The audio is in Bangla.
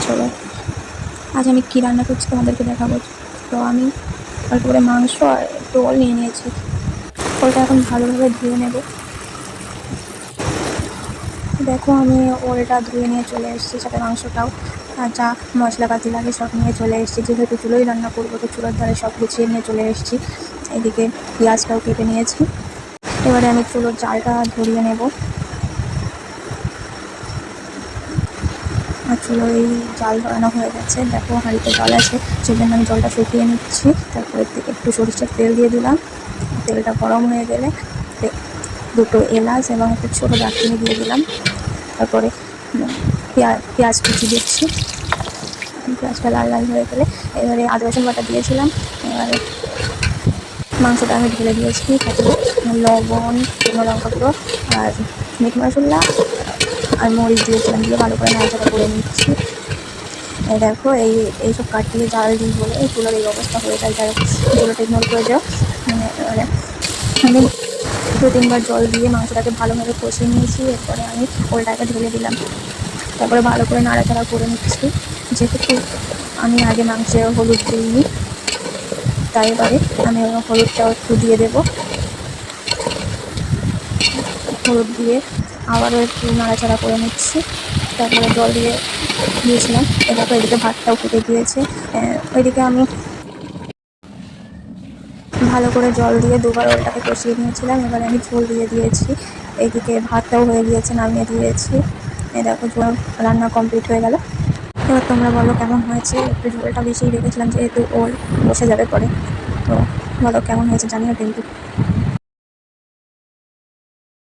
চলো আজ আমি কী রান্না করছি তোমাদেরকে দেখাবো। তো আমি অল্প করে মাংস আর একটু ওল নিয়ে নিয়েছি। ওলটা এখন ভালোভাবে ধুয়ে নেব। দেখো আমি ওলটা ধুয়ে নিয়ে চলে এসেছি, সাথে মাংসটাও আর যা মশলাপাতি লাগে সব নিয়ে চলে এসেছি। যেহেতু চুলোই রান্না করবো তো চুলোর ধারে সব গুছিয়ে নিয়ে চলে এসেছি। এদিকে পেঁয়াজটাও কেটে নিয়েছি। এবারে আমি চুলোর জালটা ধরিয়ে নেব। আর চুলো এই জাল ধরানো হয়ে গেছে। দেখো হাঁড়িতে জল আছে, সেই জন্য আমি জলটা শুকিয়ে নিচ্ছি। তারপরে একটু সরিষার তেল দিয়ে দিলাম। তেলটা গরম হয়ে গেলে দুটো এলাচ এবং একটু ছোটো দারচিনি দিয়ে দিলাম। তারপরে পেঁয়াজ কুচি দিচ্ছি। পেঁয়াজটা লাল লাল হয়ে গেলে এবারে আদা রসুন বাটা দিয়েছিলাম। এবারে মাংসটা আমি ঢেলে দিয়েছি, তাতে লবণ, শুকনো লঙ্কা গুঁড়ো আর মিট মশলা আর মরিচ দিয়েছিলাম, দিয়ে ভালো করে নাড়াচাড়া করে নিচ্ছি। দেখো এইসব কাটিয়ে জাল দিই বলে এই চুলোর এই অবস্থা হয়ে যায়। যাই হোক, চুলোটা ইগনোর করে যাও। এবারে আমি 2-3 বার জল দিয়ে মাংসটাকে ভালোভাবে কষিয়ে নিয়েছি। এরপরে আমি ওলটাকে ঢেলে দিলাম। তারপরে ভালো করে নাড়াচাড়া করে নিচ্ছি। যেহেতু আমি আগে মাংসে হলুদ দিইনি, তাই এবারে আমি হলুদটাও একটু দিয়ে দেবো। হলুদ দিয়ে আবারও একটু নাড়াচাড়া করে নিচ্ছি। তারপরে জল দিয়েছিলাম। এবার এদিকে ভাতটাও ফুটে গিয়েছে। ওইদিকে আমি ভালো করে জল দিয়ে 2বার ওলটাকে কষিয়ে নিয়েছিলাম। এবারে আমি ঝোল দিয়ে দিয়েছি। এইদিকে ভাতটাও হয়ে গিয়েছে, নামিয়ে দিয়েছি। দেখো ঝোল রান্না কমপ্লিট হয়ে গেল। এবার তোমরা বলো কেমন হয়েছে। একটু ঝোলটা বেশিই রেখেছিলাম যেহেতু ওল বসে যাবে পরে। তো বলো কেমন হয়েছে, জানিও কিন্তু।